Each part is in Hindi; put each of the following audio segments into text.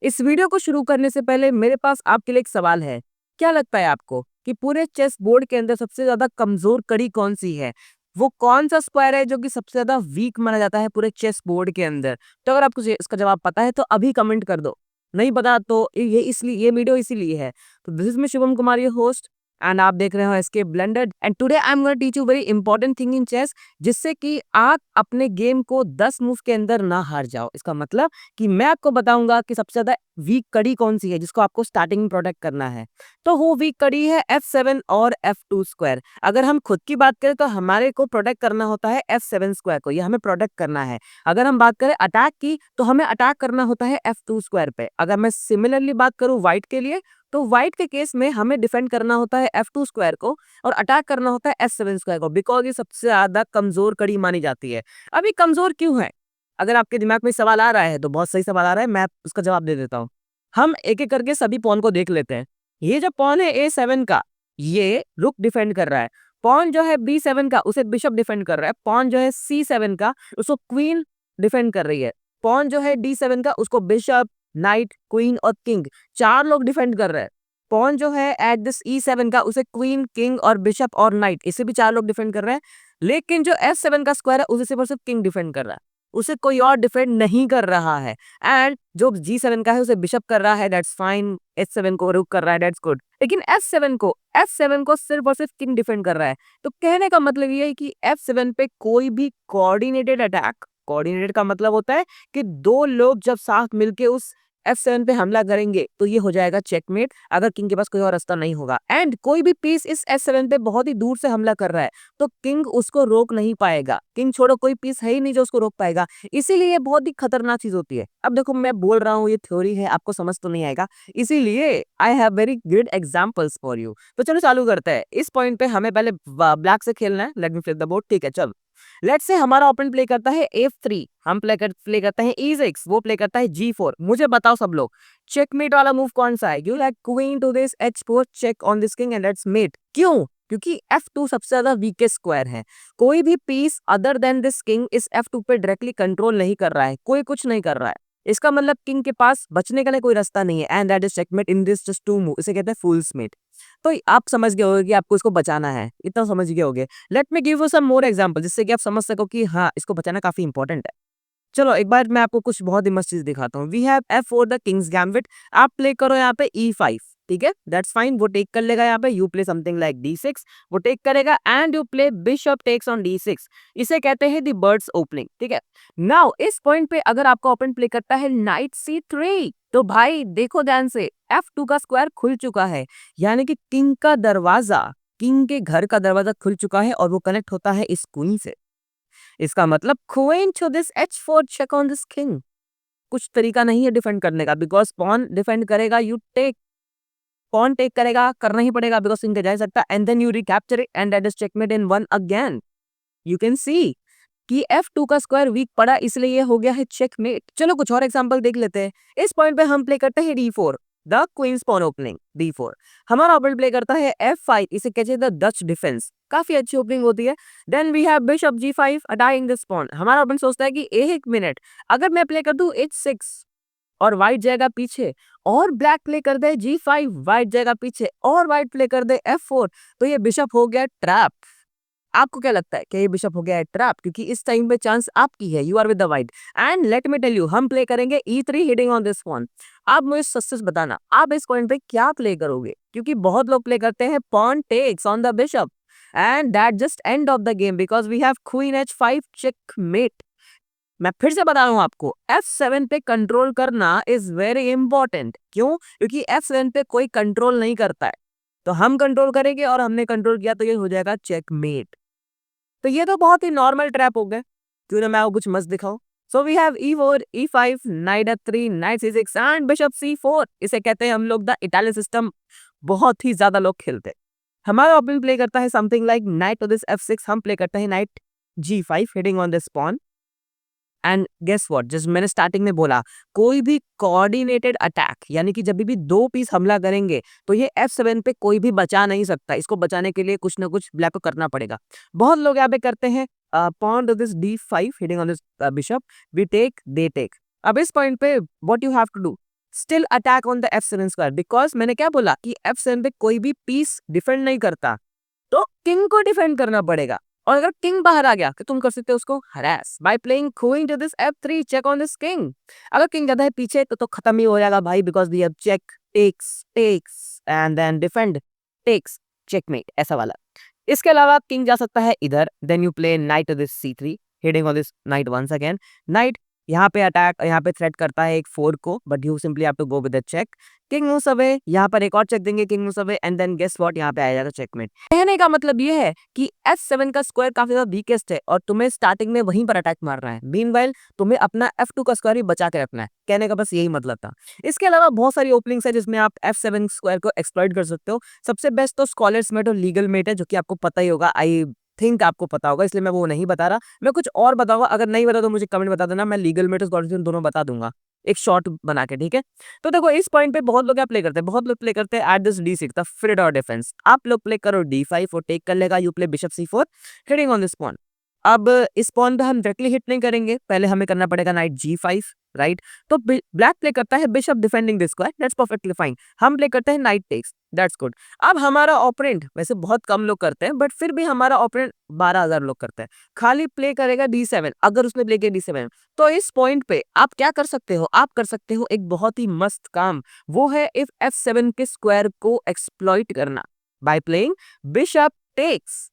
इस वीडियो को शुरू करने से पहले मेरे पास आपके लिए एक सवाल है। क्या लगता है आपको कि पूरे चेस बोर्ड के अंदर सबसे ज्यादा कमजोर कड़ी कौन सी है? वो कौन सा स्क्वायर है जो कि सबसे ज्यादा वीक माना जाता है पूरे चेस बोर्ड के अंदर? तो अगर आपको इसका जवाब पता है तो अभी कमेंट कर दो। नहीं पता तो ये वीडियो इसीलिए है। तो this is me Shubham Kumar, your host, and आप देख रहे हो SK blender. And today I am gonna teach you very important thing in chess, जिससे कि आप अपने गेम को 10 मूव के अंदर ना हार जाओ। इसका मतलब कि मैं आपको बताऊंगा कि सबसे ज्यादा वीक कड़ी कौन सी है जिसको आपको स्टार्टिंग में प्रोटेक्ट करना है। तो वो वीक कड़ी है F7 और F2 स्क्वायर। अगर हम खुद की बात करें तो हमारे को प्रोटेक्ट करना होता है F7 स्क्वायर को, ये हमें प्रोटेक्ट करना है। अगर हम बात करें अटैक की तो हमें अटैक करना होता है F2 स्क्वायर पे। अगर मैं सिमिलरली बात करूं व्हाइट के लिए, तो व्हाइट के केस में हमें डिफेंड करना होता है F2 स्क्वायर को और अटैक करना होता है S7 स्क्वायर को, बिकॉज ये सबसे ज्यादा कमजोर कड़ी मानी जाती है। अभी कमजोर क्यों है? अगर आपके दिमाग में सवाल आ रहा है तो बहुत सही सवाल आ रहा है, मैं उसका जवाब दे देता हूँ। हम एक एक करके सभी पॉन को देख लेते हैं। ये जो पॉन है A7 का, ये रुक डिफेंड कर रहा है। पॉन जो है B7 का, उसे बिशप डिफेंड कर रहा है। पॉन जो है C7 का, उसको क्वीन डिफेंड कर रही है। पॉन जो है D7 का, उसको बिशप, नाइट, क्वीन और किंग, चार लोग डिफेंड कर रहे हैं। पॉन जो है एट दिस E7 का, उसे क्वीन, किंग और बिशप और नाइट, इसे भी चार लोग डिफेंड कर रहे हैं। लेकिन जो F7 का स्क्वायर है, उसे सिर्फ और सिर्फ किंग डिफेंड कर रहा है, उसे कोई और डिफेंड नहीं कर रहा है। एंड जो G7 का है उसे बिशप कर रहा है, दैट्स फाइन। H7 को रुक कर रहा है, दैट्स गुड। लेकिन F7 को सिर्फ और सिर्फ किंग डिफेंड कर रहा है। तो कहने का मतलब ये है कि F7 पे कोई भी कोऑर्डिनेटेड अटैक, कोऑर्डिनेटेड का मतलब होता है कि दो लोग जब साथ मिलके उस F7 पे हमला करेंगे तो ये हो जाएगा चेकमेट, अगर किंग के पास कोई और रास्ता नहीं होगा। एंड कोई भी पीस इस F7 पे बहुत ही दूर से हमला कर रहा है तो किंग उसको रोक नहीं पाएगा। किंग छोड़ो, कोई पीस है ही नहीं जो उसको रोक पाएगा। इसीलिए ये बहुत ही खतरनाक चीज होती है। अब देखो, मैं बोल रहा हूँ ये थ्योरी है, आपको समझ तो नहीं आएगा, इसीलिए I have very good examples for you. तो चलो चालू करते हैं। इस पॉइंट पे हमें पहले ब्लैक से खेलना है। Let me flip the board. ठीक है, चल। लेट्स से हमारा ओपोनेंट प्ले करता है F3, हम प्ले करते हैं E6, वो प्ले करता है G4। मुझे बताओ सब लोग, चेकमेट वाला मूव कौन सा है? You like queen to this H4, check on this king and let's mate. क्यों? क्योंकि F2 सबसे ज्यादा वीकेस्ट स्क्वायर है। कोई भी piece other than this king इस F2 पे डायरेक्टली कंट्रोल नहीं कर रहा है, कोई कुछ नहीं कर रहा है। इसका मतलब किंग के पास बचने का लिए कोई रास्ता नहीं है। And that is checkmate in this just two move, इसे कहते हैं फूल्स मेट। तो आप समझ गए होगे कि आपको इसको बचाना है, इतना समझ गए होगे। Let me give you some more example, जिससे कि आप समझ सको कि हाँ, इसको बचाना काफी इंपॉर्टेंट है। चलो एक बार मैं आपको कुछ बहुत ही मस्त चीज दिखाता हूँ। We have F4 the king's gambit. आप प्ले करो यहाँ पे E5, ठीक है, दैट्स फाइन। वो टेक कर लेगा यहाँ पे। You play something like D6, वो टेक करेगा। And you play bishop takes on D6, इसे कहते हैं द बर्ड्स ओपनिंग, ठीक है। नाउ इस पॉइंट पे अगर आपका ओपोनेंट प्ले करता है नाइट C3, तो भाई देखो ध्यान से, F2 का स्क्वायर खुल चुका है, यानी कि किंग का दरवाजा, किंग के घर का दरवाजा खुल चुका है और वो कनेक्ट होता है इस क्वीन से। इसका मतलब queen to this H4, check on this king. कुछ तरीका नहीं है डिफेंड करने का, बिकॉज पॉन डिफेंड करेगा, यू टेक, पॉन टेक करेगा, करना ही पड़ेगा बिकॉज किंग जा सकता। And then you recapture it and that is checkmate in one again. You can see कि F2 का स्क्वायर वीक पड़ा, इसलिए ये हो गया है चेकमेट। चलो कुछ और एग्जांपल देख लेते हैं। इस पॉइंट पे हम प्ले करते हैं D4, the queen's pawn opening D4। हमारा ओपोनेंट प्ले करता है F5, इसे कहते हैं द डच डिफेंस, काफी अच्छी ओपनिंग होती है। Then we have bishop G5, attacking this pawn. हमारा ओपोनेंट सोचता है कि एक मिनट, अगर मैं प्ले कर दूं H6 और व्हाइट जाएगा पीछे, और ब्लैक प्ले कर दे G5, व्हाइट जाएगा पीछे, और व्हाइट प्ले कर दे F4, तो ये बिशप हो गया ट्रैप। आपको क्या लगता है कि ये बिशप हो गया है ट्रैप? क्योंकि इस टाइम पे चांस आपकी है, you are with the white. And let me tell you, हम प्ले करेंगे E3 hitting on this pawn. आप मुझे सच बताना, आप इस पॉइंट पे क्या प्ले करोगे? क्योंकि बहुत लोग प्ले करते हैं pawn takes on the bishop, and that just end of the game because we have queen H5, checkmate. मैं फिर से बता रहा हूं आपको, F7 पे कंट्रोल करना इज वेरी इंपॉर्टेंट। क्यों? क्योंकि F7 पे कोई कंट्रोल नहीं करता है, तो हम कंट्रोल करेंगे और हमने कंट्रोल किया तो ये हो जाएगा चेकमेट। तो ये तो बहुत ही नॉर्मल ट्रैप हो गए, क्यों ना मैं आपको कुछ मस्त दिखाऊं। So we have E4, E5, knight F3, knight C6 and bishop C4, इसे कहते हैं हम लोग द इटालियन सिस्टम, बहुत ही ज्यादा लोग खेलते हैं। हमारा ओपोनेंट प्ले करता है something like knight to this F6, हम प्ले करते हैं knight G5 hitting on this pawn. And guess what, जैसे मैंने स्टार्टिंग में बोला, कोई भी कोऑर्डिनेटेड अटैक, यानी कि जब भी दो पीस हमला करेंगे तो ये F7 पे कोई भी बचा नहीं सकता। इसको बचाने के लिए कुछ ना कुछ ब्लैक को करना पड़ेगा। बहुत लोग यहाँ पे करते हैं pawn to this D5 hitting on this bishop, we take, they take. अब इस पॉइंट पे what you have to do, still attack on the F7 square, because मैंने क्या बोला कि F7 पे कोई भी पीस डिफेंड नहीं करता, तो किंग को डिफेंड करना पड़ेगा। और अगर किंग बाहर आ गया तो तुम कर सकते हो उसको harass by playing queen to this F3, check on this king. अगर किंग ज्यादा है पीछे तो खत्म ही हो जाएगा भाई, because we have check, takes takes and then defend, takes, checkmate, ऐसा वाला। इसके अलावा किंग जा सकता है इधर, then you play knight to this C3, hitting on this knight once again. Knight यहाँ पे अटैक, यहाँ पे थ्रेट करता है एक 4 को, but you simply have to go with the check. King moves away, यहाँ पर एक और चेक देंगे, king moves away and then guess what, यहाँ पे आ जाएगा चेकमेट। कहने का मतलब ये है कि F7 का स्क्वायर काफी ज्यादा वीकेस्ट है और तुम्हें स्टार्टिंग में वहीं पर अटैक मारना है, मीनवाइल तुम्हें अपना F2 का स्क्वायर ही बचा के रखना है। कहने का बस यही मतलब था। इसके अलावा बहुत सारी ओपनिंग्स है जिसमें आप F7 स्क्वायर को एक्सप्लॉइट कर सकते हो। सबसे बेस्ट तो स्कॉलर्स मेट और लीगल मेट है, जो कि आपको पता ही होगा, आई थिंक आपको पता होगा, इसलिए मैं वो नहीं बता रहा। मैं कुछ और बताऊंगा, अगर नहीं बता तो मुझे कमेंट बता देना, मैं लीगल मेट और स्कॉलर्स दोनों बता दूंगा एक शॉर्ट बना के, ठीक है। तो देखो इस पॉइंट पे बहुत लोग क्या प्ले करते हैं, बहुत लोग प्ले करते हैं एट दिस D6 द फ्रिड और डिफेंस। आप लोग प्ले करो D5 और टेक कर लेगा, you play bishop C4 hitting on this pawn. अब इस पॉन पे हम डायरेक्टली हिट नहीं करेंगे, पहले हमें करना पड़ेगा नाइट G5, राइट। तो ब्लैक प्ले करता है bishop defending this square, that's perfectly fine. हम प्ले करते हैं नाइट टेक्स, दैट्स गुड। अब हमारा ऑपोनेंट, वैसे बहुत कम लोग करते हैं बट फिर भी हमारा ऑपोनेंट 12,000 लोग करते हैं, खाली प्ले करेगा D7। अगर उसने प्ले किया D7 तो इस पॉइंट पे आप क्या कर सकते हो, आप कर सकते हो एक बहुत ही मस्त काम, वो है इफ F7 के स्क्वायर को एक्सप्लॉइट करना बाय प्लेइंग बिशप टेक्स।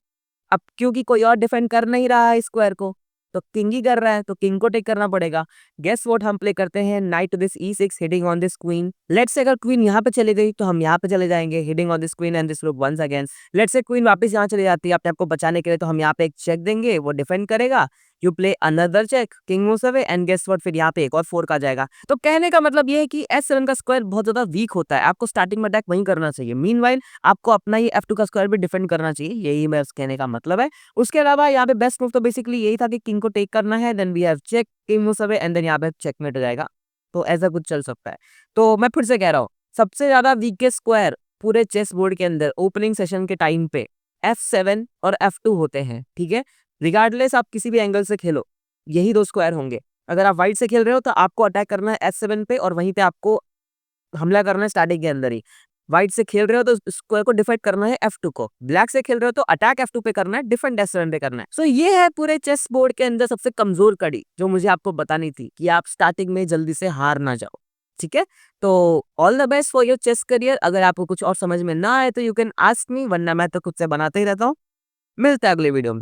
अब क्योंकि कोई और डिफेंड कर नहीं रहा है स्क्वायर को, तो किंग ही कर रहा है, तो किंग को टेक करना पड़ेगा। गेस व्हाट, हम प्ले करते हैं knight to this E6 hitting on this queen. Let's say अगर क्वीन यहाँ पे चली गई तो हम यहाँ पे चले जाएंगे, hitting on this queen and this rook once again. Let's say queen वापस यहाँ चली जाती है अपने आप को बचाने के लिए, तो हम यहाँ पे एक चेक देंगे, वो डिफेंड करेगा, you play another check, king moves away and guess what, फिर यहाँ पे एक और 4 का जाएगा। तो कहने का मतलब ये है कि S7 का स्क्वायर बहुत ज्यादा वीक होता है, आपको स्टार्टिंग में अटैक वहीं करना चाहिए, मीनवाइल आपको अपना ही F2 का स्क्वायर भी डिफेंड करना चाहिए, यही मैं कहने का मतलब है। उसके अलावा यहाँ पे बेस्ट मूव तो बेसिकली यही था कि किंग को टेक करना है, then we have check, king moves away and then यहाँ पे चेकमेट हो जाएगा। तो ऐसा कुछ चल सकता है। तो मैं फिर से कह रहा हूँ, सबसे ज्यादा वीकेस्ट स्क्वायर पूरे चेस बोर्ड के अंदर ओपनिंग सेशन के टाइम पे F7 और F2 होते हैं, ठीक है। रिगार्डलेस आप किसी भी एंगल से खेलो, यही दो स्क्वायर होंगे। अगर आप व्हाइट से खेल रहे हो तो आपको अटैक करना है S7 पे और वहीं पे आपको हमला करना है स्टार्टिंग के अंदर ही। व्हाइट से खेल रहे हो तो स्क्वायर को डिफेंड करना है F2 को, ब्लैक से खेल रहे हो तो अटैक F2 पे करना है, डिफेंड S7 पे करना है। सो ये है पूरे चेस बोर्ड के अंदर सबसे कमजोर कड़ी जो मुझे आपको बतानी थी, कि आप स्टार्टिंग में जल्दी से हार ना जाओ, ठीक है। तो all the best for your chess career. अगर आपको कुछ और समझ में ना आए तो यू कैन आस्क मी, वरना मैं तो खुद से बनाते ही रहता हूँ। मिलते हैं अगले वीडियो में।